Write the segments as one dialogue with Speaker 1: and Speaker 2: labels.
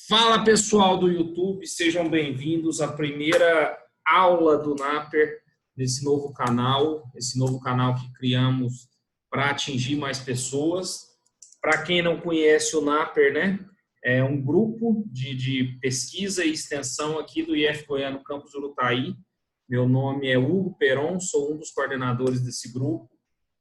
Speaker 1: Fala pessoal do YouTube, sejam bem-vindos à primeira aula do Naper nesse novo canal, esse novo canal que criamos para atingir mais pessoas. Para quem não conhece o Naper, né, é um grupo de pesquisa e extensão aqui do IF Goiano Campus Urutaí. Meu nome é Hugo Peron, sou um dos coordenadores desse grupo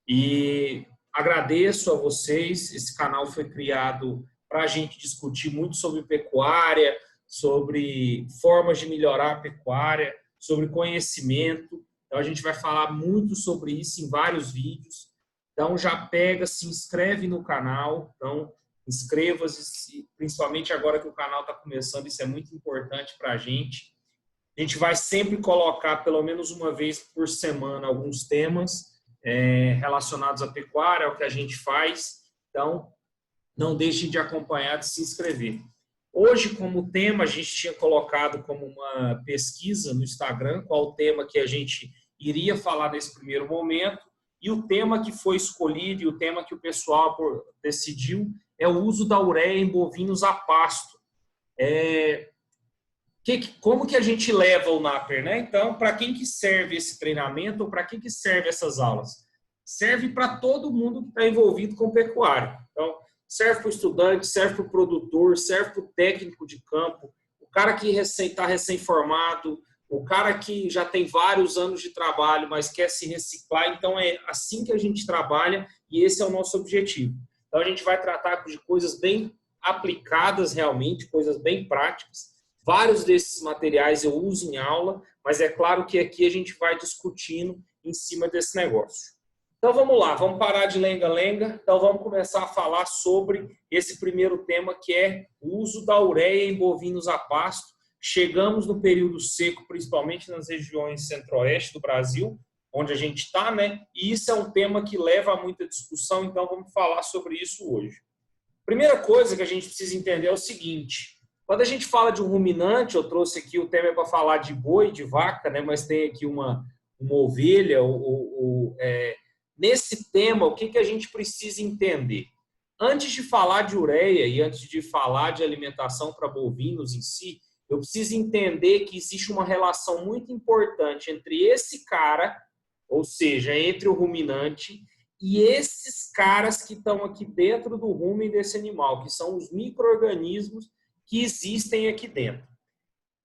Speaker 1: e agradeço a vocês. Esse canal foi criado para a gente discutir muito sobre pecuária, sobre formas de melhorar a pecuária, sobre conhecimento. Então, a gente vai falar muito sobre isso em vários vídeos. Então, já pega, se inscreve no canal. Então, inscreva-se, principalmente agora que o canal está começando, isso é muito importante para a gente. A gente vai sempre colocar, pelo menos uma vez por semana, alguns temas relacionados à pecuária, ao que a gente faz. Então, não deixem de acompanhar, de se inscrever. Hoje, como tema, a gente tinha colocado como uma pesquisa no Instagram qual o tema que a gente iria falar nesse primeiro momento, e o tema que foi escolhido e o tema que o pessoal decidiu é o uso da ureia em bovinos a pasto. Como que a gente leva o Naper, né? Então, para quem que serve esse treinamento ou para quem que serve essas aulas? Serve para todo mundo que está envolvido com pecuária. Então, serve para o estudante, serve para o produtor, serve para o técnico de campo, o cara que está recém-formado, o cara que já tem vários anos de trabalho, mas quer se reciclar. Então, é assim que a gente trabalha e esse é o nosso objetivo. Então, a gente vai tratar de coisas bem aplicadas realmente, coisas bem práticas. Vários desses materiais eu uso em aula, mas é claro que aqui a gente vai discutindo em cima desse negócio. Então vamos lá, vamos parar de lenga-lenga. Então vamos começar a falar sobre esse primeiro tema, que é o uso da ureia em bovinos a pasto. Chegamos no período seco, principalmente nas regiões centro-oeste do Brasil, onde a gente está, né? E isso é um tema que leva a muita discussão, então vamos falar sobre isso hoje. Primeira coisa que a gente precisa entender é o seguinte: quando a gente fala de um ruminante, eu trouxe aqui o tema para falar de boi, de vaca, né? Mas tem aqui uma ovelha. Nesse tema, o que a gente precisa entender? Antes de falar de ureia e antes de falar de alimentação para bovinos em si, eu preciso entender que existe uma relação muito importante entre esse cara, ou seja, entre o ruminante, e esses caras que estão aqui dentro do rumen desse animal, que são os micro-organismos que existem aqui dentro.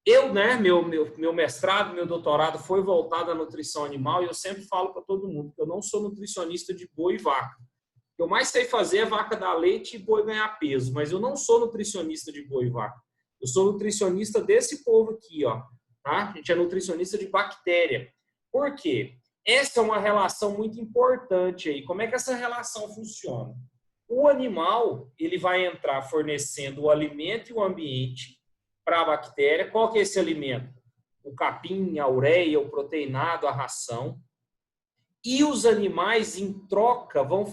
Speaker 1: Eu, né, meu mestrado, meu doutorado foi voltado à nutrição animal e eu sempre falo para todo mundo que eu não sou nutricionista de boi e vaca. O que eu mais sei fazer é vaca dar leite e boi ganhar peso, mas eu não sou nutricionista de boi e vaca. Eu sou nutricionista desse povo aqui, ó, tá? A gente é nutricionista de bactéria. Por quê? Essa é uma relação muito importante aí. Como é que essa relação funciona? O animal, ele vai entrar fornecendo o alimento e o ambiente para a bactéria. Qual que é esse alimento? O capim, a ureia, o proteinado, a ração. E os animais, em troca, vão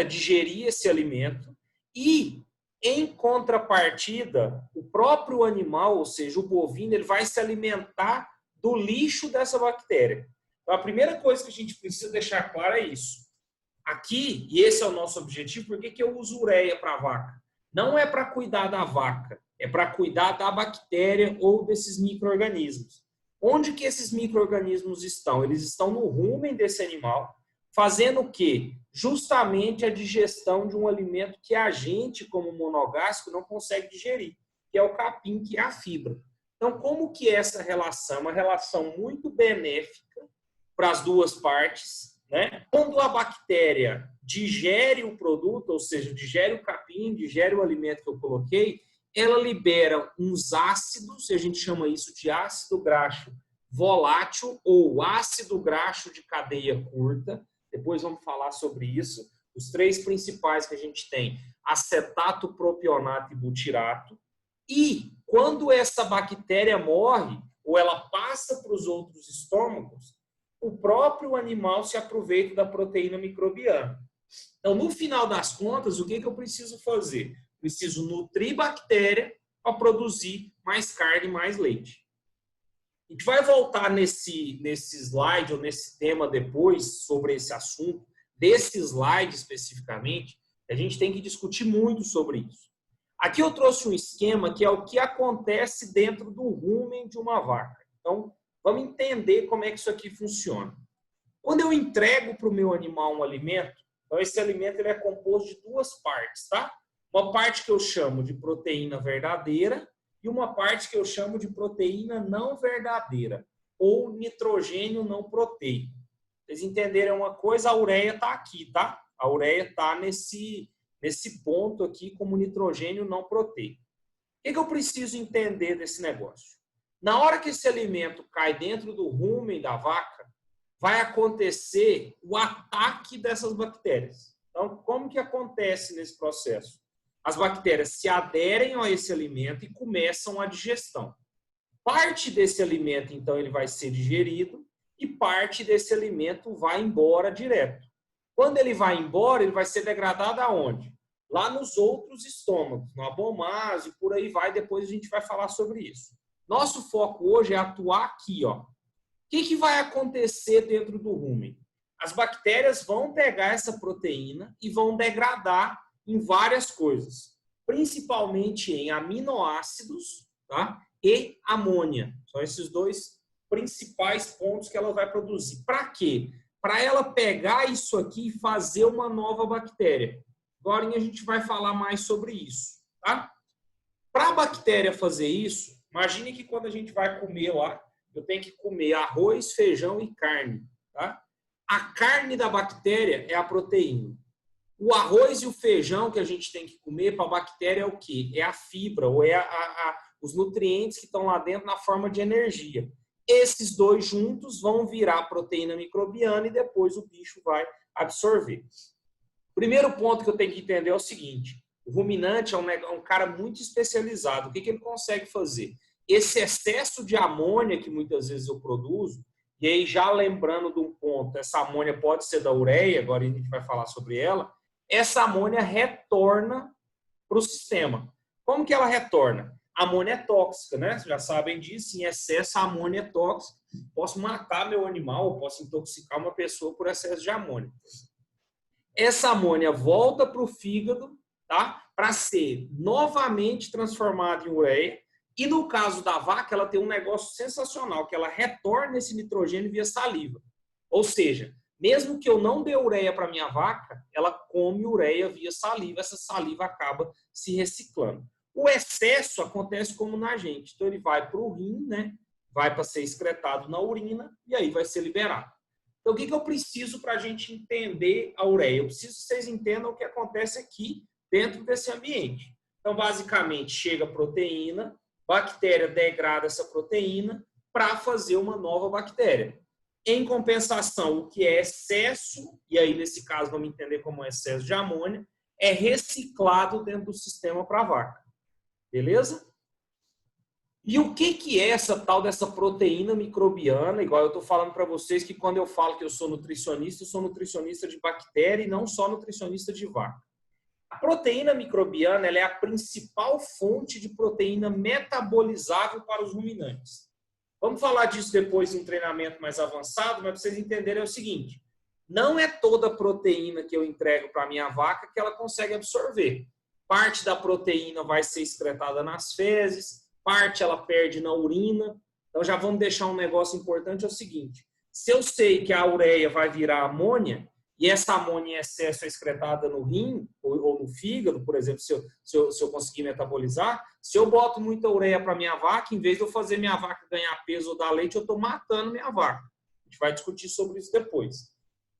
Speaker 1: digerir esse alimento e, em contrapartida, o próprio animal, ou seja, o bovino, ele vai se alimentar do lixo dessa bactéria. Então, a primeira coisa que a gente precisa deixar claro é isso. Aqui, e esse é o nosso objetivo, por que eu uso ureia para a vaca? Não é para cuidar da vaca, é para cuidar da bactéria ou desses micro-organismos. Onde que esses micro-organismos estão? Eles estão no rumen desse animal, fazendo o quê? Justamente a digestão de um alimento que a gente, como monogástrico, não consegue digerir, que é o capim, que é a fibra. Então, como que é essa relação? Uma relação muito benéfica para as duas partes, né? Quando a bactéria digere o produto, ou seja, digere o capim, digere o alimento que eu coloquei, ela libera uns ácidos, e a gente chama isso de ácido graxo volátil ou ácido graxo de cadeia curta. Depois vamos falar sobre isso. Os três principais que a gente tem: acetato, propionato e butirato. E quando essa bactéria morre, ou ela passa para os outros estômagos, o próprio animal se aproveita da proteína microbiana. Então, no final das contas, o que eu preciso fazer? Preciso nutrir bactéria para produzir mais carne e mais leite. A gente vai voltar nesse slide ou nesse tema depois sobre esse assunto, desse slide especificamente. A gente tem que discutir muito sobre isso. Aqui eu trouxe um esquema que é o que acontece dentro do rumen de uma vaca. Então, vamos entender como é que isso aqui funciona. Quando eu entrego para o meu animal um alimento, então esse alimento ele é composto de duas partes, tá? Uma parte que eu chamo de proteína verdadeira e uma parte que eu chamo de proteína não verdadeira, ou nitrogênio não proteico. Vocês entenderam uma coisa? A ureia está aqui, tá? A ureia está nesse ponto aqui como nitrogênio não proteico. O que eu preciso entender desse negócio? Na hora que esse alimento cai dentro do rumen da vaca, vai acontecer o ataque dessas bactérias. Então, como que acontece nesse processo? As bactérias se aderem a esse alimento e começam a digestão. Parte desse alimento, então, ele vai ser digerido e parte desse alimento vai embora direto. Quando ele vai embora, ele vai ser degradado aonde? Lá nos outros estômagos, no abomasio, por aí vai, depois a gente vai falar sobre isso. Nosso foco hoje é atuar aqui, ó. O que vai acontecer dentro do rumen? As bactérias vão pegar essa proteína e vão degradar em várias coisas, principalmente em aminoácidos, tá? E amônia. São esses dois principais pontos que ela vai produzir. Para quê? Para ela pegar isso aqui e fazer uma nova bactéria. Agora a gente vai falar mais sobre isso, tá? Para a bactéria fazer isso, imagine que quando a gente vai comer lá, eu tenho que comer arroz, feijão e carne, tá? A carne da bactéria é a proteína. O arroz e o feijão que a gente tem que comer para a bactéria é o quê? É a fibra, ou é os nutrientes que estão lá dentro na forma de energia. Esses dois juntos vão virar proteína microbiana e depois o bicho vai absorver. Primeiro ponto que eu tenho que entender é o seguinte: o ruminante é um cara muito especializado. O que ele consegue fazer? Esse excesso de amônia que muitas vezes eu produzo, e aí já lembrando de um ponto, essa amônia pode ser da ureia, agora a gente vai falar sobre ela, essa amônia retorna para o sistema. Como que ela retorna? A amônia é tóxica, né? Vocês já sabem disso, em excesso a amônia é tóxica. Posso matar meu animal, posso intoxicar uma pessoa por excesso de amônia. Essa amônia volta para o fígado, tá? Para ser novamente transformada em ureia. E no caso da vaca, ela tem um negócio sensacional, que ela retorna esse nitrogênio via saliva. Ou seja, mesmo que eu não dê ureia para minha vaca, ela come ureia via saliva, essa saliva acaba se reciclando. O excesso acontece como na gente. Então ele vai para o rim, né? Vai para ser excretado na urina e aí vai ser liberado. Então o que eu preciso para a gente entender a ureia? Eu preciso que vocês entendam o que acontece aqui dentro desse ambiente. Então basicamente chega proteína, bactéria degrada essa proteína para fazer uma nova bactéria. Em compensação, o que é excesso, e aí nesse caso vamos entender como excesso de amônia, é reciclado dentro do sistema para a vaca. Beleza? E o que é essa tal dessa proteína microbiana? Igual eu estou falando para vocês que quando eu falo que eu sou nutricionista de bactéria e não só nutricionista de vaca. A proteína microbiana ela é a principal fonte de proteína metabolizável para os ruminantes. Vamos falar disso depois em um treinamento mais avançado, mas para vocês entenderem é o seguinte: não é toda proteína que eu entrego para a minha vaca que ela consegue absorver. Parte da proteína vai ser excretada nas fezes, parte ela perde na urina. Então já vamos deixar um negócio importante, é o seguinte: se eu sei que a ureia vai virar amônia, e essa amônia em excesso é excretada no rim ou no fígado, por exemplo, se eu conseguir metabolizar, se eu boto muita ureia para minha vaca, em vez de eu fazer minha vaca ganhar peso ou dar leite, eu estou matando minha vaca. A gente vai discutir sobre isso depois.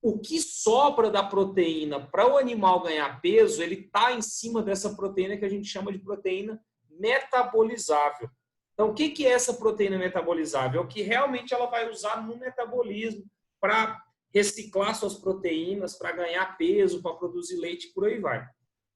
Speaker 1: O que sobra da proteína para o animal ganhar peso, ele está em cima dessa proteína que a gente chama de proteína metabolizável. Então, o que é essa proteína metabolizável? É o que realmente ela vai usar no metabolismo para reciclar suas proteínas, para ganhar peso, para produzir leite, por aí vai.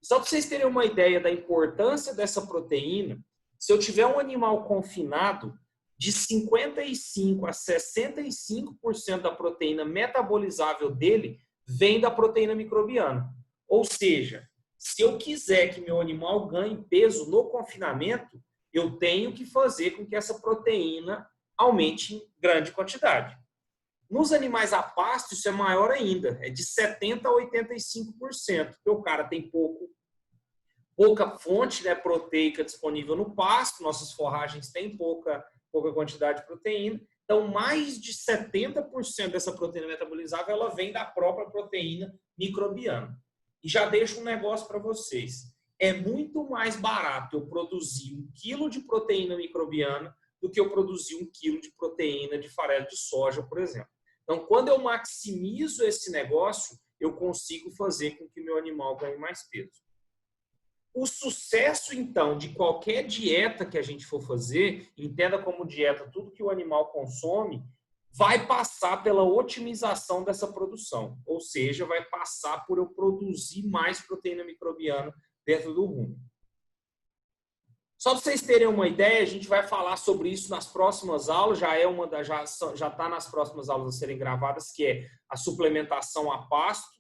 Speaker 1: Só para vocês terem uma ideia da importância dessa proteína, se eu tiver um animal confinado, de 55% a 65% da proteína metabolizável dele vem da proteína microbiana. Ou seja, se eu quiser que meu animal ganhe peso no confinamento, eu tenho que fazer com que essa proteína aumente em grande quantidade. Nos animais a pasto, isso é maior ainda, é de 70% a 85%, porque o cara tem pouca fonte, né, proteica disponível no pasto, nossas forragens têm pouca quantidade de proteína. Então, mais de 70% dessa proteína metabolizável ela vem da própria proteína microbiana. E já deixo um negócio para vocês. É muito mais barato eu produzir 1 quilo de proteína microbiana do que eu produzir 1 quilo de proteína de farelo de soja, por exemplo. Então, quando eu maximizo esse negócio, eu consigo fazer com que meu animal ganhe mais peso. O sucesso, então, de qualquer dieta que a gente for fazer, entenda como dieta tudo que o animal consome, vai passar pela otimização dessa produção. Ou seja, vai passar por eu produzir mais proteína microbiana dentro do rumo. Só para vocês terem uma ideia, a gente vai falar sobre isso nas próximas aulas, já está nas próximas aulas a serem gravadas, que é a suplementação a pasto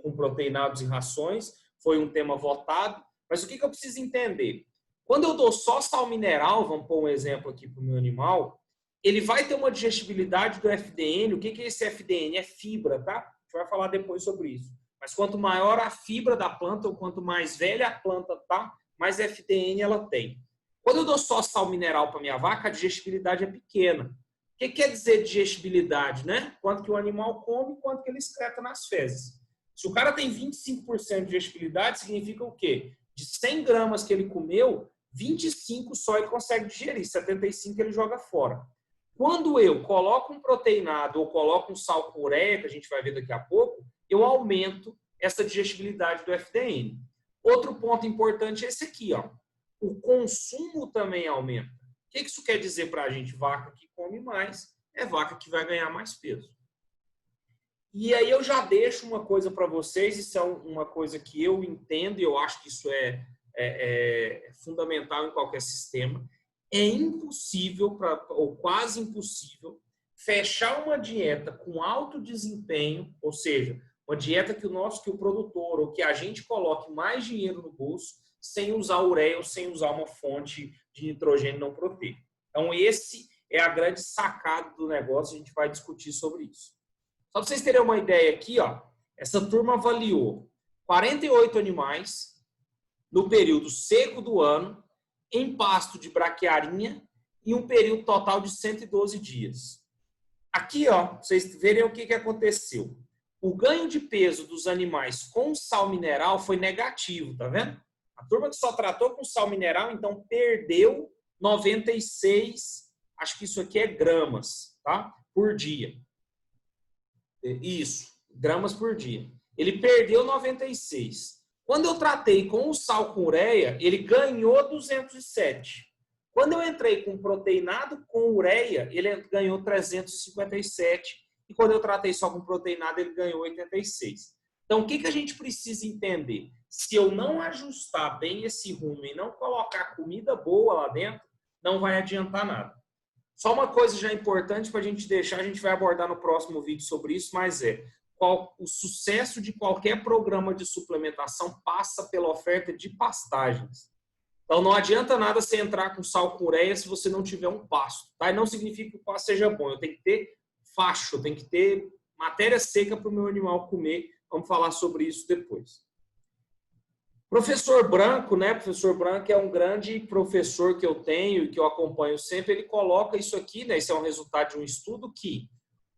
Speaker 1: com proteinados e rações. Foi um tema votado. Mas o que eu preciso entender? Quando eu dou só sal mineral, vamos pôr um exemplo aqui para o meu animal, ele vai ter uma digestibilidade do FDN. O que é esse FDN? É fibra, tá? A gente vai falar depois sobre isso. Mas quanto maior a fibra da planta, ou quanto mais velha a planta tá, mais FDN ela tem. Quando eu dou só sal mineral para minha vaca, a digestibilidade é pequena. O que quer dizer digestibilidade, né? Quanto que o animal come e quanto que ele excreta nas fezes. Se o cara tem 25% de digestibilidade, significa o quê? De 100 gramas que ele comeu, 25 só ele consegue digerir, 75 ele joga fora. Quando eu coloco um proteinado ou coloco um sal com ureia, que a gente vai ver daqui a pouco, eu aumento essa digestibilidade do FDN. Outro ponto importante é esse aqui, ó. O consumo também aumenta. O que isso quer dizer para a gente? Vaca que come mais é vaca que vai ganhar mais peso. E aí eu já deixo uma coisa para vocês, isso é uma coisa que eu entendo e eu acho que isso é fundamental em qualquer sistema. É impossível, ou quase impossível, fechar uma dieta com alto desempenho, ou seja, uma dieta que o produtor ou que a gente coloque mais dinheiro no bolso sem usar ureia ou sem usar uma fonte de nitrogênio não proteico. Então, esse é a grande sacada do negócio, a gente vai discutir sobre isso. Só para vocês terem uma ideia aqui, ó, essa turma avaliou 48 animais no período seco do ano, em pasto de braquiarinha, e um período total de 112 dias. Aqui, ó, vocês verem o que aconteceu. O ganho de peso dos animais com sal mineral foi negativo, tá vendo? A turma que só tratou com sal mineral, então, perdeu 96, acho que isso aqui é gramas, tá? Por dia. Isso, gramas por dia. Ele perdeu 96. Quando eu tratei com o sal com ureia, ele ganhou 207. Quando eu entrei com proteinado com ureia, ele ganhou 357. E quando eu tratei só com proteinado, ele ganhou 86. Então, o que a gente precisa entender? Se eu não ajustar bem esse rumo e não colocar comida boa lá dentro, não vai adiantar nada. Só uma coisa já importante para a gente deixar, a gente vai abordar no próximo vídeo sobre isso, mas o sucesso de qualquer programa de suplementação passa pela oferta de pastagens. Então não adianta nada você entrar com sal com ureia se você não tiver um pasto, tá? E não significa que o pasto seja bom, eu tenho que ter facho, eu tenho que ter matéria seca para o meu animal comer. Vamos falar sobre isso depois. Professor Branco, né? Professor Branco é um grande professor que eu tenho e que eu acompanho sempre. Ele coloca isso aqui, né? Isso é um resultado de um estudo que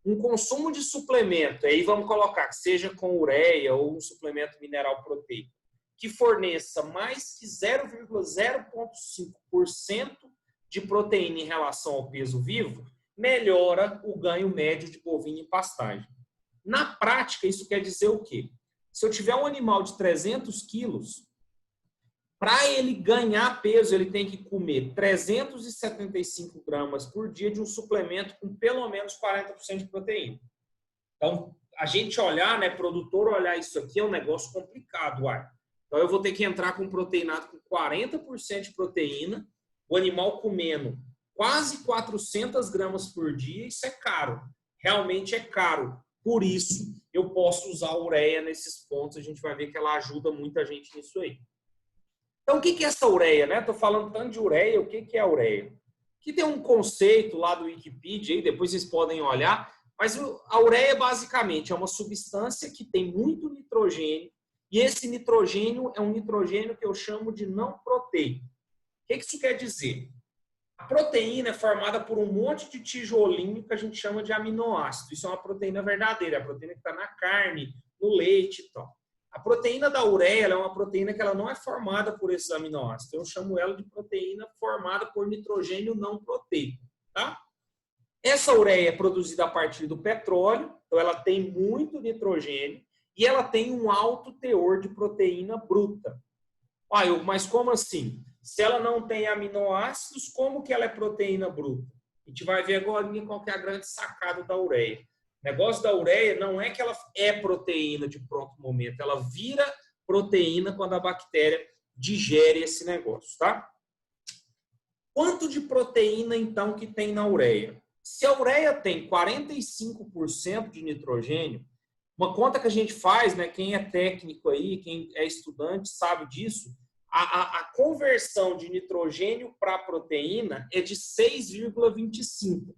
Speaker 1: um consumo de suplemento, aí vamos colocar que seja com ureia ou um suplemento mineral proteico, que forneça mais que 0,05% de proteína em relação ao peso vivo, melhora o ganho médio de bovino em pastagem. Na prática, isso quer dizer o quê? Se eu tiver um animal de 300 quilos, para ele ganhar peso, ele tem que comer 375 gramas por dia de um suplemento com pelo menos 40% de proteína. Então, a gente olhar, né, produtor olhar isso aqui é um negócio complicado, uai. Então, eu vou ter que entrar com proteinado com 40% de proteína, o animal comendo quase 400 gramas por dia, isso é caro. Realmente é caro. Por isso, eu posso usar a ureia nesses pontos, a gente vai ver que ela ajuda muita gente nisso aí. Então, o que é essa ureia, né? Estou falando tanto de ureia, o que é a ureia? Aqui tem um conceito lá do Wikipedia, aí depois vocês podem olhar, mas a ureia basicamente é uma substância que tem muito nitrogênio E esse nitrogênio é um nitrogênio que eu chamo de não proteico. O que isso quer dizer? A proteína é formada por um monte de tijolinho que a gente chama de aminoácido. Isso é uma proteína verdadeira, a proteína que está na carne, no leite e tal. A proteína da ureia é uma proteína que ela não é formada por esses aminoácidos. Eu chamo ela de proteína formada por nitrogênio não proteico. Tá? Essa ureia é produzida a partir do petróleo, então ela tem muito nitrogênio e ela tem um alto teor de proteína bruta. Mas como assim? Se ela não tem aminoácidos, como que ela é proteína bruta? A gente vai ver agora qual que é a grande sacada da ureia. O negócio da ureia não é que ela é proteína de pronto momento, ela vira proteína quando a bactéria digere esse negócio, tá? Quanto de proteína, então, que tem na ureia? Se a ureia tem 45% de nitrogênio, uma conta que a gente faz, né, quem é técnico aí, quem é estudante sabe disso, a conversão de nitrogênio para proteína é de 6,25.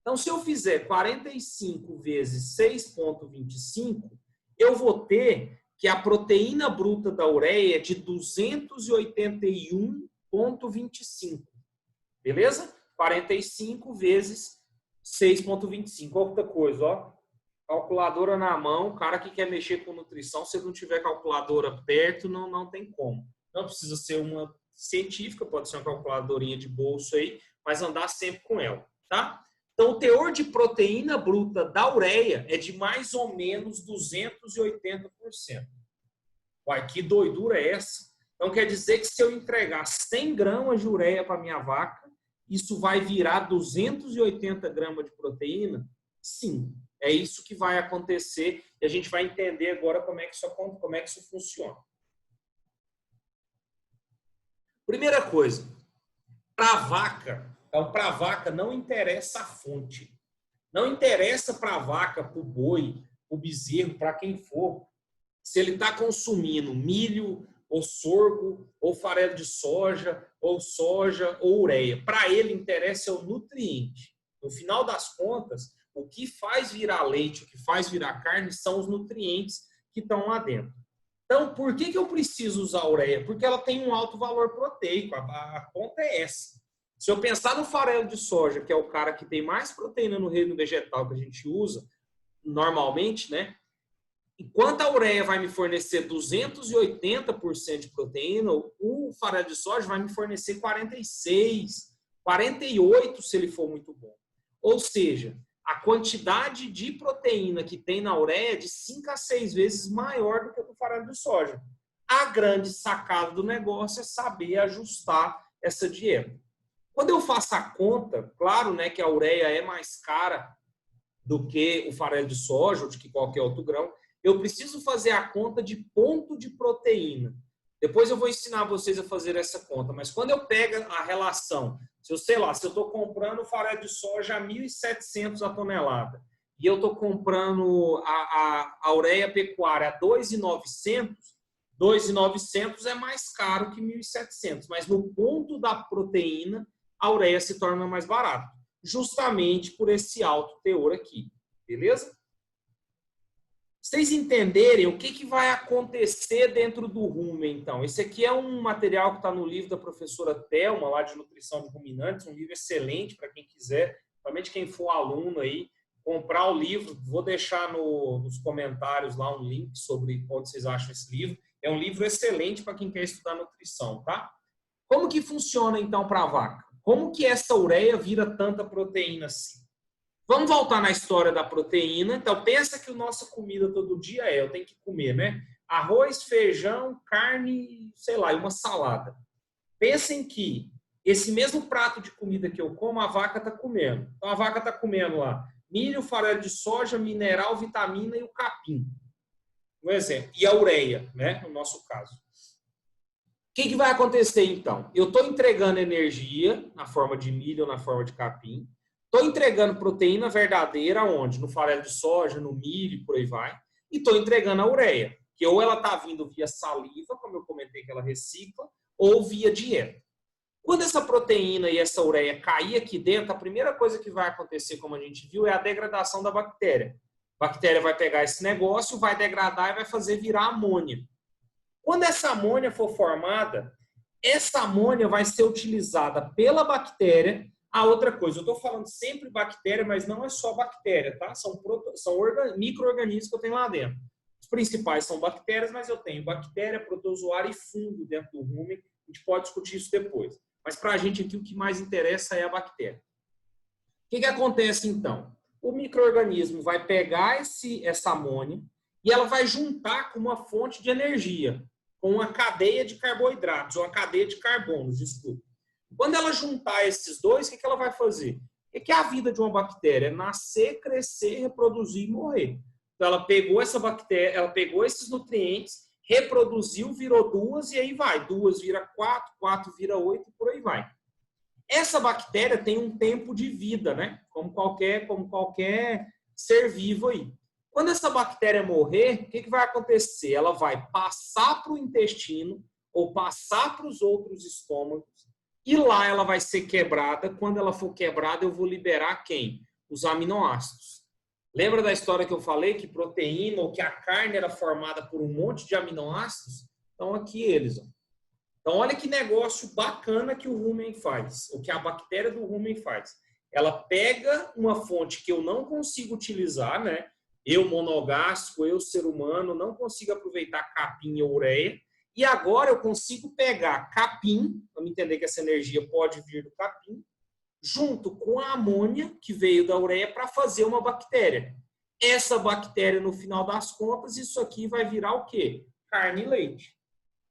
Speaker 1: Então, se eu fizer 45 vezes 6,25, eu vou ter que a proteína bruta da ureia é de 281,25. Beleza? 45 vezes 6,25. Outra coisa, ó. Calculadora na mão, o cara que quer mexer com nutrição, se não tiver calculadora perto, não tem como. Não precisa ser uma científica, pode ser uma calculadorinha de bolso aí, mas andar sempre com ela, tá? Então, o teor de proteína bruta da ureia é de mais ou menos 280%. Uai, que doidura é essa? Então, quer dizer que se eu entregar 100 gramas de ureia para minha vaca, isso vai virar 280 gramas de proteína? Sim, é isso que vai acontecer e a gente vai entender agora como é que isso funciona. Primeira coisa, para a vaca, então para a vaca não interessa a fonte. Não interessa para a vaca, para o boi, para o bezerro, para quem for, se ele está consumindo milho, ou sorgo, ou farelo de soja, ou ureia. Para ele interessa o nutriente. No final das contas, o que faz virar leite, o que faz virar carne são os nutrientes que estão lá dentro. Então, por que eu preciso usar a ureia? Porque ela tem um alto valor proteico, a conta é essa. Se eu pensar no farelo de soja, que é o cara que tem mais proteína no reino vegetal que a gente usa, normalmente, né? Enquanto a ureia vai me fornecer 280% de proteína, o farelo de soja vai me fornecer 46%, 48% se ele for muito bom. Ou seja, a quantidade de proteína que tem na ureia é de 5 a 6 vezes maior do que a do farelo de soja. A grande sacada do negócio é saber ajustar essa dieta. Quando eu faço a conta, claro, né, que a ureia é mais cara do que o farelo de soja ou de que qualquer outro grão, eu preciso fazer a conta de ponto de proteína. Depois eu vou ensinar vocês a fazer essa conta, mas quando eu pego a relação, se eu estou comprando farelo de soja a 1.700 a tonelada e eu estou comprando a ureia pecuária a 2.900 é mais caro que 1.700, mas no ponto da proteína a ureia se torna mais barata, justamente por esse alto teor aqui, beleza? Vocês entenderem o que vai acontecer dentro do rumen, então. Esse aqui é um material que está no livro da professora Thelma, lá de Nutrição de Ruminantes, um livro excelente para quem quiser, principalmente quem for aluno aí, comprar o livro. Vou deixar nos comentários lá um link sobre onde vocês acham esse livro. É um livro excelente para quem quer estudar nutrição, tá? Como que funciona, então, para a vaca? Como que essa ureia vira tanta proteína assim? Vamos voltar na história da proteína. Então, pensa que a nossa comida todo dia eu tenho que comer, né? Arroz, feijão, carne, sei lá, e uma salada. Pensem que esse mesmo prato de comida que eu como, a vaca está comendo. Então, a vaca está comendo lá milho, farelo de soja, mineral, vitamina e o capim. Um exemplo. E a ureia, né? No nosso caso. O que vai acontecer, então? Eu estou entregando energia na forma de milho ou na forma de capim. Estou entregando proteína verdadeira onde? No farelo de soja, no milho, por aí vai. E estou entregando a ureia, que ou ela está vindo via saliva, como eu comentei que ela recicla, ou via dieta. Quando essa proteína e essa ureia cair aqui dentro, a primeira coisa que vai acontecer, como a gente viu, é a degradação da bactéria. A bactéria vai pegar esse negócio, vai degradar e vai fazer virar amônia. Quando essa amônia for formada, essa amônia vai ser utilizada pela bactéria. A outra coisa, eu estou falando sempre bactéria, mas não é só bactéria, tá? São micro-organismos que eu tenho lá dentro. Os principais são bactérias, mas eu tenho bactéria, protozoário e fungo dentro do rumen. A gente pode discutir isso depois. Mas para a gente aqui o que mais interessa é a bactéria. O que acontece então? O micro-organismo vai pegar essa amônia e ela vai juntar com uma fonte de energia, com uma cadeia de carboidratos, ou uma cadeia de carbonos, desculpa. Quando ela juntar esses dois, o que ela vai fazer? O que é a vida de uma bactéria? É nascer, crescer, reproduzir e morrer. Então ela pegou essa bactéria, ela pegou esses nutrientes, reproduziu, virou duas e aí vai. Duas vira quatro, quatro vira oito e por aí vai. Essa bactéria tem um tempo de vida, né? Como qualquer ser vivo aí. Quando essa bactéria morrer, o que vai acontecer? Ela vai passar para o intestino ou passar para os outros estômagos e lá ela vai ser quebrada. Quando ela for quebrada, eu vou liberar quem? Os aminoácidos. Lembra da história que eu falei que proteína ou que a carne era formada por um monte de aminoácidos? Então aqui eles, ó. Então, olha que negócio bacana que o rumen faz, o que a bactéria do rumen faz. Ela pega uma fonte que eu não consigo utilizar, né? Eu, monogástrico, eu, ser humano, não consigo aproveitar capim e ureia. E agora eu consigo pegar capim, vamos entender que essa energia pode vir do capim, junto com a amônia que veio da ureia para fazer uma bactéria. Essa bactéria, no final das contas, isso aqui vai virar o quê? Carne e leite.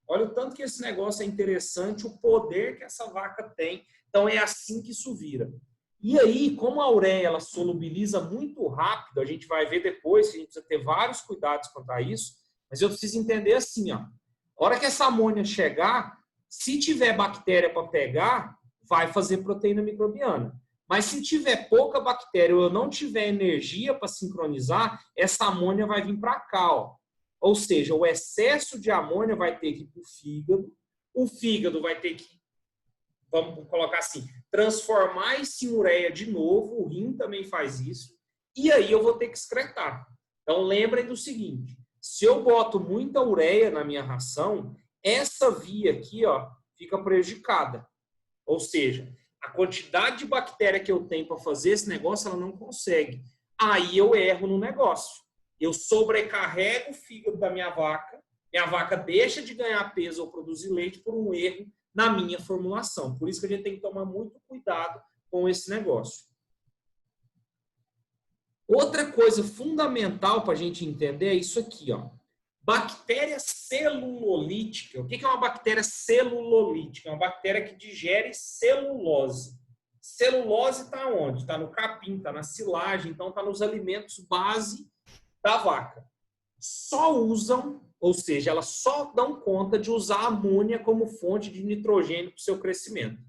Speaker 1: Olha o tanto que esse negócio é interessante, o poder que essa vaca tem. Então, é assim que isso vira. E aí, como a ureia ela solubiliza muito rápido, a gente vai ver depois que a gente precisa ter vários cuidados quanto a isso, mas eu preciso entender assim, ó. A hora que essa amônia chegar, se tiver bactéria para pegar, vai fazer proteína microbiana. Mas se tiver pouca bactéria ou eu não tiver energia para sincronizar, essa amônia vai vir para cá, ó. Ou seja, o excesso de amônia vai ter que ir para o fígado vai ter que, vamos colocar assim, transformar isso em ureia de novo, o rim também faz isso, e aí eu vou ter que excretar. Então lembrem do seguinte, se eu boto muita ureia na minha ração, essa via aqui ó, fica prejudicada. Ou seja, a quantidade de bactéria que eu tenho para fazer esse negócio, ela não consegue. Aí eu erro no negócio. Eu sobrecarrego o fígado da minha vaca deixa de ganhar peso ou produzir leite por um erro na minha formulação. Por isso que a gente tem que tomar muito cuidado com esse negócio. Outra coisa fundamental para a gente entender é isso aqui, ó. Bactéria celulolítica. O que é uma bactéria celulolítica? É uma bactéria que digere celulose. Celulose está onde? Está no capim, está na silagem, então está nos alimentos base da vaca. Só usam, ou seja, elas só dão conta de usar a amônia como fonte de nitrogênio para o seu crescimento.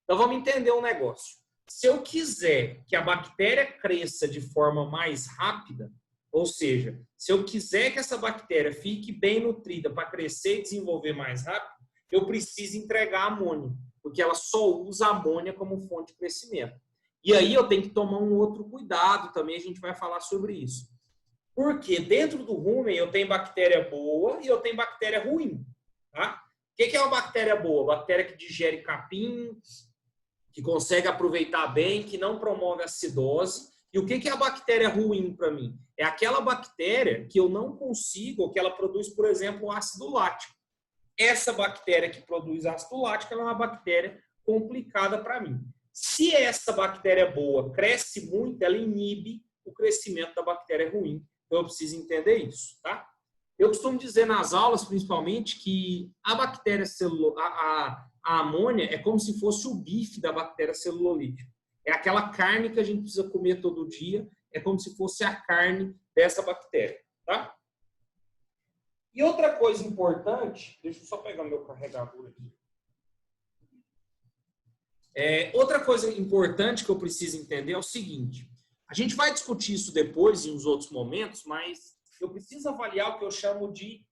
Speaker 1: Então vamos entender um negócio. Se eu quiser que a bactéria cresça de forma mais rápida, ou seja, se eu quiser que essa bactéria fique bem nutrida para crescer e desenvolver mais rápido, eu preciso entregar amônia, porque ela só usa a amônia como fonte de crescimento. E aí eu tenho que tomar um outro cuidado também, a gente vai falar sobre isso. Porque dentro do rumen eu tenho bactéria boa e eu tenho bactéria ruim. Tá? O que é uma bactéria boa? Bactéria que digere capim, que consegue aproveitar bem, que não promove acidose. E o que é a bactéria ruim para mim? É aquela bactéria que eu não consigo, ou que ela produz, por exemplo, ácido lático. Essa bactéria que produz ácido lático ela é uma bactéria complicada para mim. Se essa bactéria boa cresce muito, ela inibe o crescimento da bactéria ruim. Então, eu preciso entender isso, tá? Eu costumo dizer nas aulas, principalmente, que a bactéria a amônia é como se fosse o bife da bactéria celulolítica. É aquela carne que a gente precisa comer todo dia, é como se fosse a carne dessa bactéria, tá? E outra coisa importante, deixa eu só pegar meu carregador aqui. Outra coisa importante que eu preciso entender é o seguinte, a gente vai discutir isso depois, em uns outros momentos, mas eu preciso avaliar o que eu chamo de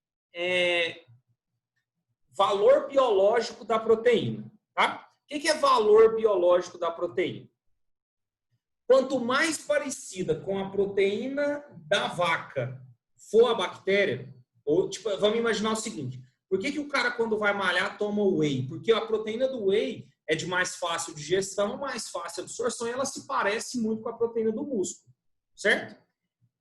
Speaker 1: valor biológico da proteína. Tá? O que é valor biológico da proteína? Quanto mais parecida com a proteína da vaca for a bactéria, ou, tipo, vamos imaginar o seguinte, Por que o cara, quando vai malhar, toma whey? Porque a proteína do whey é de mais fácil digestão, mais fácil absorção, e ela se parece muito com a proteína do músculo, certo? O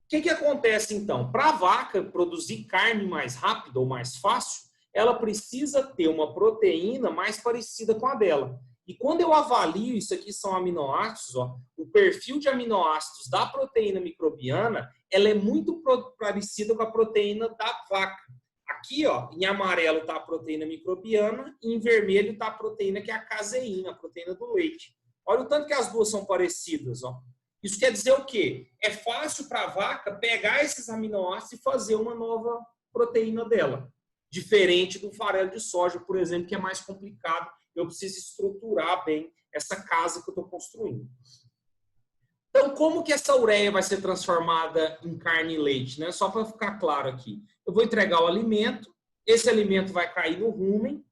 Speaker 1: que acontece, então? Para a vaca produzir carne mais rápido ou mais fácil, ela precisa ter uma proteína mais parecida com a dela. E quando eu avalio, isso aqui são aminoácidos, ó, o perfil de aminoácidos da proteína microbiana, ela é muito parecida com a proteína da vaca. Aqui, ó, em amarelo está a proteína microbiana e em vermelho está a proteína que é a caseína, a proteína do leite. Olha o tanto que as duas são parecidas, ó. Isso quer dizer o quê? É fácil para a vaca pegar esses aminoácidos e fazer uma nova proteína dela. Diferente do farelo de soja, por exemplo, que é mais complicado. Eu preciso estruturar bem essa casa que eu estou construindo. Então, como que essa ureia vai ser transformada em carne e leite, né? Só para ficar claro aqui. Eu vou entregar o alimento, esse alimento vai cair no rumen.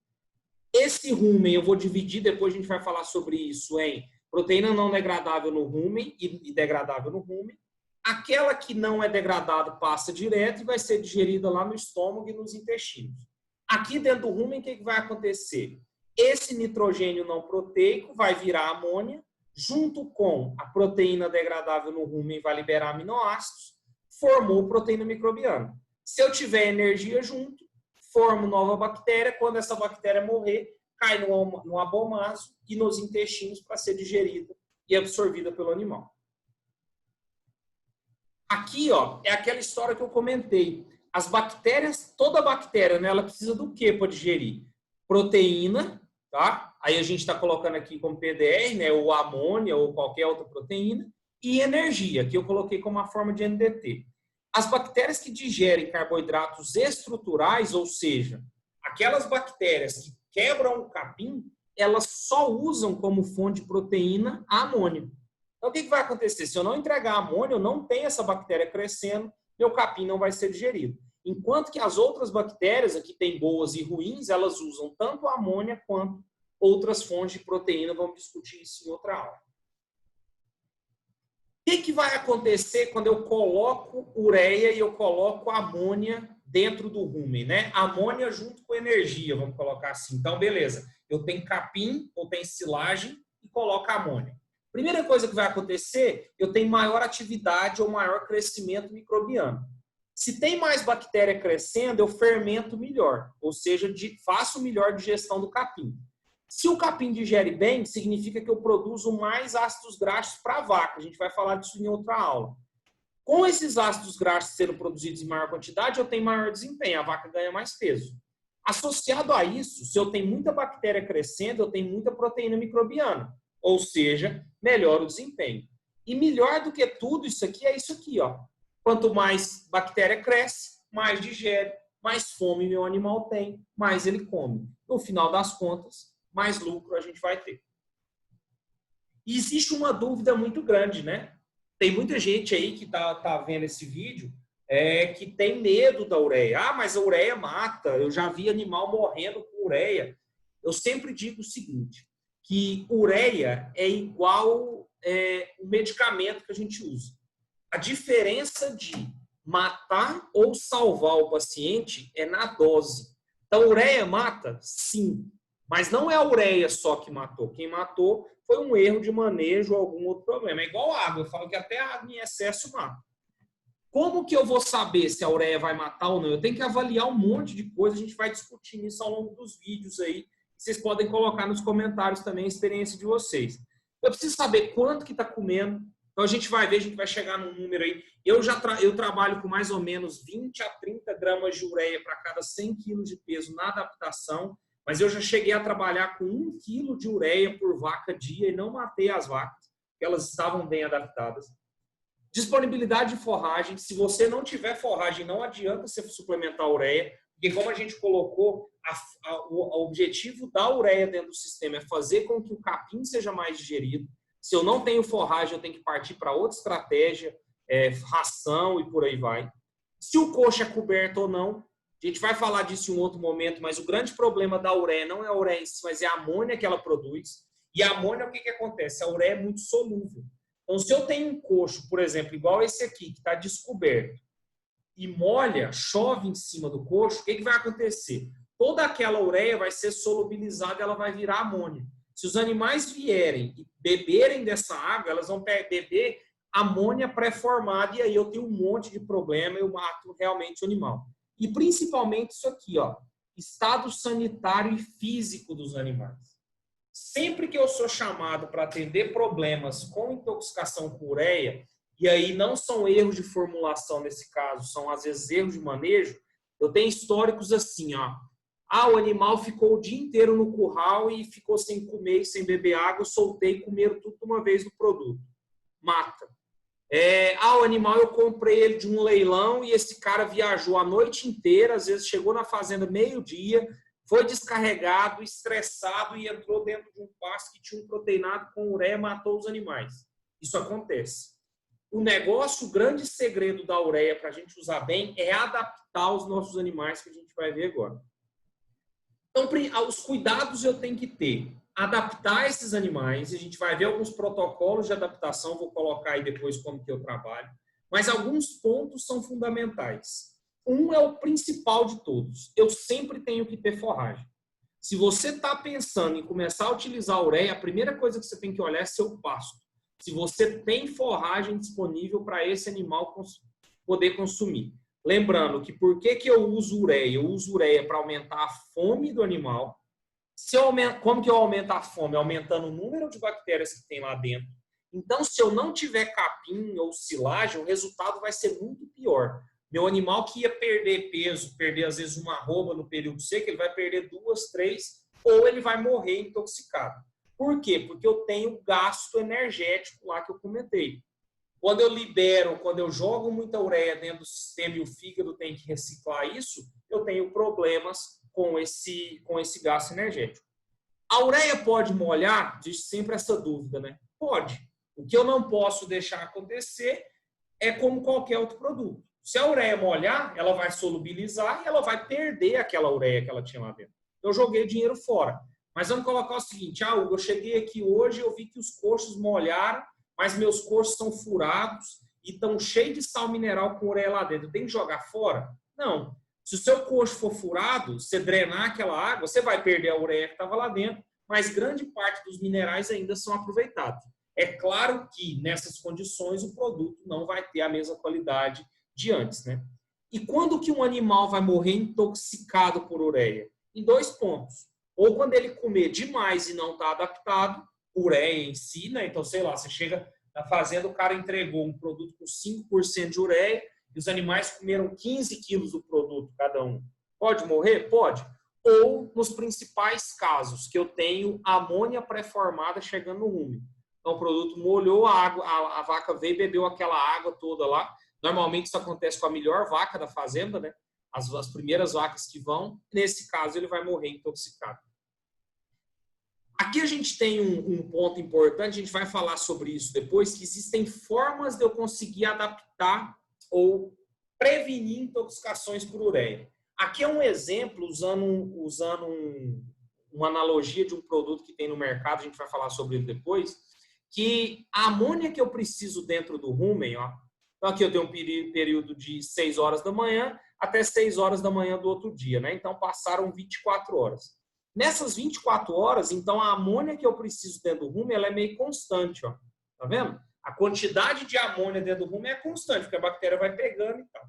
Speaker 1: Esse rumen eu vou dividir, depois a gente vai falar sobre isso, em proteína não degradável no rumen e degradável no rumen. Aquela que não é degradada passa direto e vai ser digerida lá no estômago e nos intestinos. Aqui dentro do rumen, o que vai acontecer? Esse nitrogênio não proteico vai virar amônia, junto com a proteína degradável no rumen vai liberar aminoácidos, formou proteína microbiana. Se eu tiver energia junto, formo nova bactéria. Quando essa bactéria morrer, cai no abomaso e nos intestinos para ser digerida e absorvida pelo animal. Aqui, ó, é aquela história que eu comentei. As bactérias, toda bactéria, né, ela precisa do que para digerir? Proteína, tá? Aí a gente está colocando aqui como PDR, né, ou amônia ou qualquer outra proteína, e energia, que eu coloquei como uma forma de NDT. As bactérias que digerem carboidratos estruturais, ou seja, aquelas bactérias que quebram o capim, elas só usam como fonte de proteína a amônia. Então, o que vai acontecer? Se eu não entregar amônia, eu não tenho essa bactéria crescendo, meu capim não vai ser digerido. Enquanto que as outras bactérias, aqui tem boas e ruins, elas usam tanto a amônia quanto outras fontes de proteína. Vamos discutir isso em outra aula. O que vai acontecer quando eu coloco ureia e eu coloco amônia dentro do rumen, né? Amônia junto com energia, vamos colocar assim. Então, beleza. Eu tenho capim ou tenho silagem e coloco amônia. Primeira coisa que vai acontecer, eu tenho maior atividade ou maior crescimento microbiano. Se tem mais bactéria crescendo, eu fermento melhor, ou seja, faço melhor digestão do capim. Se o capim digere bem, significa que eu produzo mais ácidos graxos para a vaca. A gente vai falar disso em outra aula. Com esses ácidos graxos sendo produzidos em maior quantidade, eu tenho maior desempenho, a vaca ganha mais peso. Associado a isso, se eu tenho muita bactéria crescendo, eu tenho muita proteína microbiana, ou seja, melhora o desempenho. E melhor do que tudo isso aqui é isso aqui, ó. Quanto mais bactéria cresce, mais digere, mais fome meu animal tem, mais ele come. No final das contas, mais lucro a gente vai ter. E existe uma dúvida muito grande, né? Tem muita gente aí que tá vendo esse vídeo que tem medo da ureia. Ah, mas a ureia mata. Eu já vi animal morrendo com ureia. Eu sempre digo o seguinte, que ureia é igual o medicamento que a gente usa. A diferença de matar ou salvar o paciente é na dose. Então, ureia mata? Sim. Mas não é a ureia só que matou. Quem matou foi um erro de manejo ou algum outro problema. É igual a água. Eu falo que até a água em excesso mata. Como que eu vou saber se a ureia vai matar ou não? Eu tenho que avaliar um monte de coisa. A gente vai discutir isso ao longo dos vídeos aí. Vocês podem colocar nos comentários também a experiência de vocês. Eu preciso saber quanto que está comendo. Então, a gente vai ver, a gente vai chegar num número aí. Eu trabalho com mais ou menos 20 a 30 gramas de ureia para cada 100 quilos de peso na adaptação. Mas eu já cheguei a trabalhar com 1 quilo de ureia por vaca dia e não matei as vacas, porque elas estavam bem adaptadas. Disponibilidade de forragem. Se você não tiver forragem, não adianta você suplementar a ureia, porque como a gente colocou, o objetivo da ureia dentro do sistema é fazer com que o capim seja mais digerido. Se eu não tenho forragem, eu tenho que partir para outra estratégia, ração e por aí vai. Se o coxo é coberto ou não, a gente vai falar disso em um outro momento, mas o grande problema da ureia não é a ureia em si, mas é a amônia que ela produz. E a amônia, o que acontece? A ureia é muito solúvel. Então, se eu tenho um coxo, por exemplo, igual esse aqui, que está descoberto, e molha, chove em cima do coxo, o que vai acontecer? toda aquela ureia vai ser solubilizada, ela vai virar amônia. Se os animais vierem e beberem dessa água, elas vão beber amônia pré-formada e aí eu tenho um monte de problema, eu mato realmente o animal. E principalmente isso aqui, ó, estado sanitário e físico dos animais. Sempre que eu sou chamado para atender problemas com intoxicação com ureia, e aí não são erros de formulação nesse caso, são às vezes erros de manejo, eu tenho históricos assim, ó. O animal ficou o dia inteiro no curral e ficou sem comer e sem beber água, soltei e comeram tudo de uma vez no produto. Mata. O animal eu comprei ele de um leilão e esse cara viajou a noite inteira, às vezes chegou na fazenda meio-dia, foi descarregado, estressado e entrou dentro de um pasto que tinha um proteinado com ureia e matou os animais. Isso acontece. O negócio, o grande segredo da ureia para a gente usar bem é adaptar os nossos animais, que a gente vai ver agora. Então, os cuidados eu tenho que ter. Adaptar esses animais, a gente vai ver alguns protocolos de adaptação, vou colocar aí depois como que eu trabalho, mas alguns pontos são fundamentais. Um é o principal de todos. Eu sempre tenho que ter forragem. Se você está pensando em começar a utilizar a ureia, a primeira coisa que você tem que olhar é seu pasto. Se você tem forragem disponível para esse animal poder consumir. Lembrando que por que eu uso ureia? Eu uso ureia para aumentar a fome do animal. Como que eu aumento a fome? Aumentando o número de bactérias que tem lá dentro. Então, se eu não tiver capim ou silagem, o resultado vai ser muito pior. Meu animal que ia perder peso, perder às vezes uma arroba no período seco, ele vai perder 2, 3, ou ele vai morrer intoxicado. Por quê? Porque eu tenho gasto energético lá que eu comentei. Quando eu libero, quando eu jogo muita ureia dentro do sistema e o fígado tem que reciclar isso, eu tenho problemas com esse gasto energético. A ureia pode molhar? Diz sempre essa dúvida, né? Pode. O que eu não posso deixar acontecer é como qualquer outro produto. Se a ureia molhar, ela vai solubilizar e ela vai perder aquela ureia que ela tinha lá dentro. Eu joguei dinheiro fora. Mas vamos colocar o seguinte, Hugo, eu cheguei aqui hoje, eu vi que os coxos molharam, mas meus coxos estão furados e estão cheios de sal mineral com ureia lá dentro. Tem que jogar fora? Não. Se o seu coxo for furado, você drenar aquela água, você vai perder a ureia que estava lá dentro, mas grande parte dos minerais ainda são aproveitados. É claro que nessas condições o produto não vai ter a mesma qualidade de antes, né? E quando que um animal vai morrer intoxicado por ureia? Em 2 pontos. Ou quando ele comer demais e não está adaptado, ureia em si, né? Então, sei lá, você chega na fazenda, o cara entregou um produto com 5% de ureia e os animais comeram 15 quilos do produto cada um. Pode morrer? Pode. Ou nos principais casos, que eu tenho amônia pré-formada chegando no rumen. Então, o produto molhou a água, a vaca veio e bebeu aquela água toda lá. Normalmente isso acontece com a melhor vaca da fazenda, né? As primeiras vacas que vão. Nesse caso, ele vai morrer intoxicado. Aqui a gente tem um ponto importante, a gente vai falar sobre isso depois, que existem formas de eu conseguir adaptar ou prevenir intoxicações por ureia. Aqui é um exemplo, usando uma analogia de um produto que tem no mercado, a gente vai falar sobre ele depois, que a amônia que eu preciso dentro do rumen, ó, então aqui eu tenho um período de 6 horas da manhã até 6 horas da manhã do outro dia, né? Então passaram 24 horas. Nessas 24 horas, então, a amônia que eu preciso dentro do rumen, ela é meio constante, ó. Tá vendo? A quantidade de amônia dentro do rumen é constante, porque a bactéria vai pegando e tal.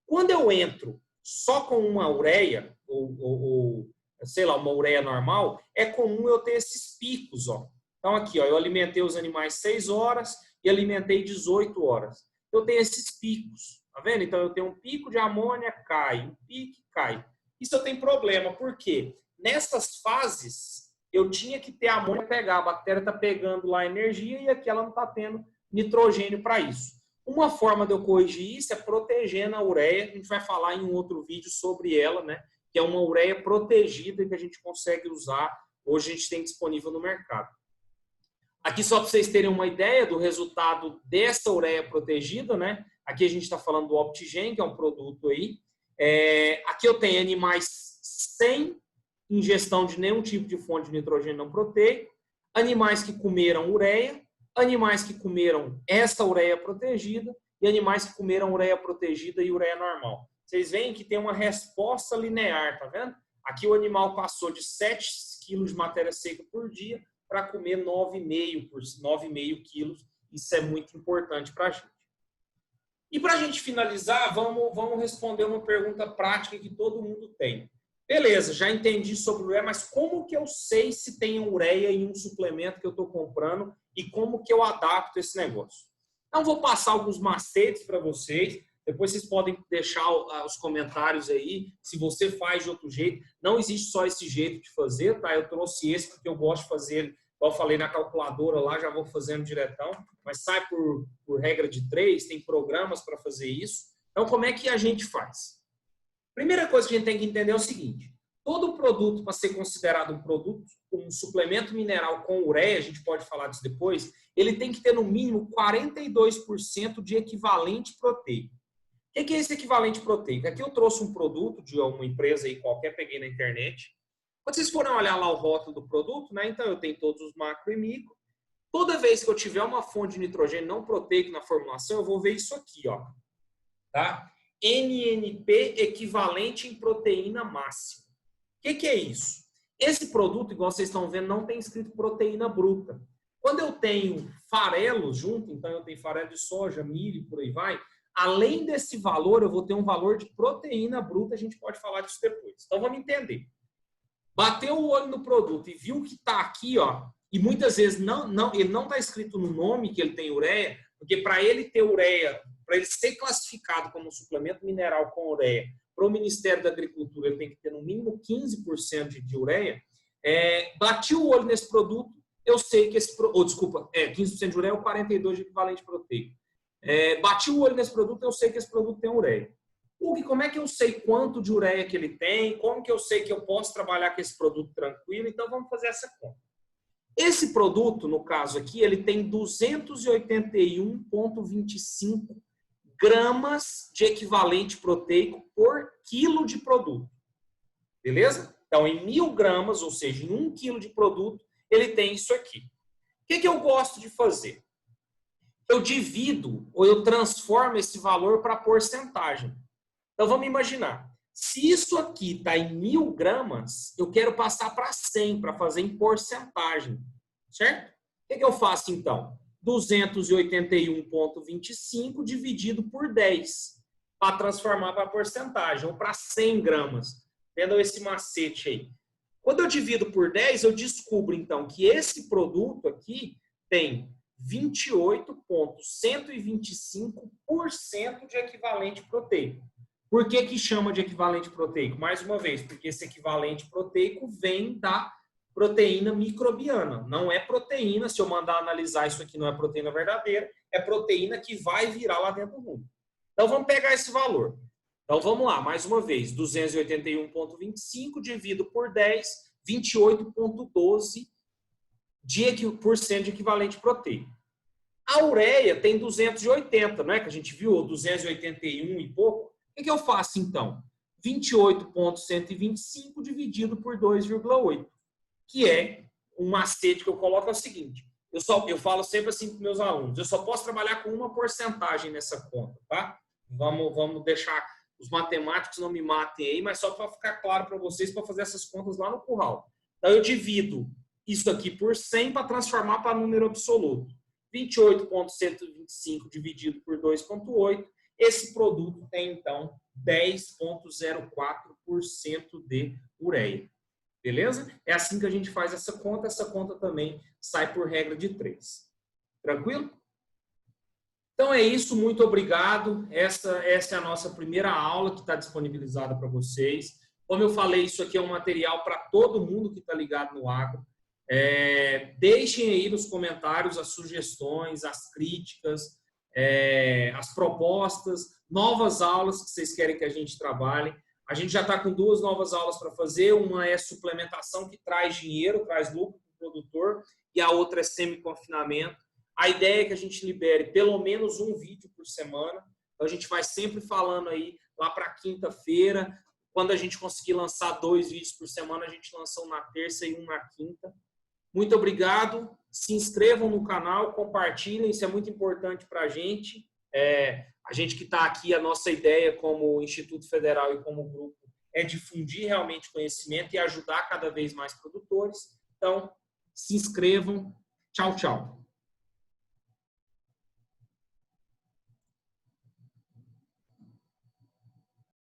Speaker 1: Quando eu entro só com uma ureia, ou sei lá, uma ureia normal, é comum eu ter esses picos, ó. Então, aqui, ó, eu alimentei os animais 6 horas e alimentei 18 horas. Eu tenho esses picos, tá vendo? Então, eu tenho um pico de amônia, cai, um pico, cai. Isso eu tenho problema, por quê? Nessas fases, eu tinha que ter a amônia pegar. A bactéria está pegando lá a energia e aqui ela não está tendo nitrogênio para isso. Uma forma de eu corrigir isso é protegendo a ureia. A gente vai falar em um outro vídeo sobre ela, né? Que é uma ureia protegida que a gente consegue usar. Hoje a gente tem disponível no mercado. Aqui só para vocês terem uma ideia do resultado dessa ureia protegida, né? Aqui a gente está falando do Optigen, que é um produto aí. Aqui eu tenho animais sem ingestão de nenhum tipo de fonte de nitrogênio não proteico, animais que comeram ureia, animais que comeram essa ureia protegida e animais que comeram ureia protegida e ureia normal. Vocês veem que tem uma resposta linear, tá vendo? Aqui o animal passou de 7 quilos de matéria seca por dia para comer 9,5 quilos. Isso é muito importante para a gente. E para a gente finalizar, vamos responder uma pergunta prática que todo mundo tem. Beleza, já entendi sobre ureia, mas como que eu sei se tem ureia em um suplemento que eu estou comprando e como que eu adapto esse negócio? Então, vou passar alguns macetes para vocês. Depois vocês podem deixar os comentários aí, se você faz de outro jeito. Não existe só esse jeito de fazer, tá? Eu trouxe esse porque eu gosto de fazer, igual eu falei na calculadora lá, já vou fazendo diretão, mas sai por regra de 3, tem programas para fazer isso. Então, como é que a gente faz? Primeira coisa que a gente tem que entender é o seguinte: todo produto, para ser considerado um produto, um suplemento mineral com ureia, a gente pode falar disso depois, ele tem que ter no mínimo 42% de equivalente proteico. O que é esse equivalente proteico? Aqui eu trouxe um produto de uma empresa aí qualquer, peguei na internet. Quando vocês forem olhar lá o rótulo do produto, né? Então eu tenho todos os macro e micro. Toda vez que eu tiver uma fonte de nitrogênio não proteico na formulação, eu vou ver isso aqui, ó. Tá? NNP equivalente em proteína máxima. O que é isso? Esse produto, igual vocês estão vendo, não tem escrito proteína bruta. Quando eu tenho farelos junto, então eu tenho farelo de soja, milho, por aí vai, além desse valor, eu vou ter um valor de proteína bruta, a gente pode falar disso depois. Então vamos entender. Bateu o olho no produto e viu que está aqui, ó, e muitas vezes ele não está escrito no nome que ele tem ureia, porque para ele ter ureia, para ele ser classificado como um suplemento mineral com ureia, para o Ministério da Agricultura ele tem que ter no mínimo 15% de ureia. Bati o olho nesse produto, eu sei que esse... 15% de ureia ou 42% de equivalente proteico. Bati o olho nesse produto, eu sei que esse produto tem ureia. Como é que eu sei quanto de ureia que ele tem? Como que eu sei que eu posso trabalhar com esse produto tranquilo? Então, vamos fazer essa conta. Esse produto, no caso aqui, ele tem 281,25 gramas de equivalente proteico por quilo de produto. Beleza? Então, em 1.000 gramas, ou seja, em 1 quilo de produto, ele tem isso aqui. O que eu gosto de fazer? Eu divido ou eu transformo esse valor para porcentagem. Então, vamos imaginar. Se isso aqui está em 1.000 gramas, eu quero passar para 100, para fazer em porcentagem. Certo? O que eu faço, então? 281,25 dividido por 10, para transformar para porcentagem, ou para 100 gramas. Entendam esse macete aí. Quando eu divido por 10, eu descubro, então, que esse produto aqui tem 28,125% de equivalente proteico. Por que chama de equivalente proteico? Mais uma vez, porque esse equivalente proteico vem da proteína microbiana. Não é proteína, se eu mandar analisar isso aqui, não é proteína verdadeira, é proteína que vai virar lá dentro do rumo. Então, vamos pegar esse valor. Então, vamos lá, mais uma vez, 281,25 dividido por 10, 28,12% de equivalente proteico. A ureia tem 280, não é que a gente viu? 281 e pouco. O que eu faço, então? 28,125 dividido por 2,8, que é um macete que eu coloco é o seguinte. Eu falo sempre assim para os meus alunos, eu só posso trabalhar com uma porcentagem nessa conta, tá? Vamos deixar os matemáticos não me matem aí, mas só para ficar claro para vocês, para fazer essas contas lá no curral. Então, eu divido isso aqui por 100 para transformar para número absoluto. 28,125 dividido por 2,8. Esse produto tem, então, 10,04% de ureia. Beleza? É assim que a gente faz essa conta. Essa conta também sai por regra de 3. Tranquilo? Então é isso. Muito obrigado. Essa é a nossa primeira aula que está disponibilizada para vocês. Como eu falei, isso aqui é um material para todo mundo que está ligado no agro. Deixem aí nos comentários as sugestões, as críticas, as propostas, novas aulas que vocês querem que a gente trabalhe. A gente já está com 2 novas aulas para fazer. Uma é suplementação, que traz dinheiro, traz lucro para o produtor, e a outra é semi-confinamento. A ideia é que a gente libere pelo menos um vídeo por semana. Então, a gente vai sempre falando aí lá para quinta-feira. Quando a gente conseguir lançar 2 vídeos por semana, a gente lança um na terça e um na quinta. Muito obrigado. Se inscrevam no canal, compartilhem, isso é muito importante para a gente. A gente que está aqui, a nossa ideia como Instituto Federal e como grupo é difundir realmente conhecimento e ajudar cada vez mais produtores. Então, se inscrevam. Tchau, tchau.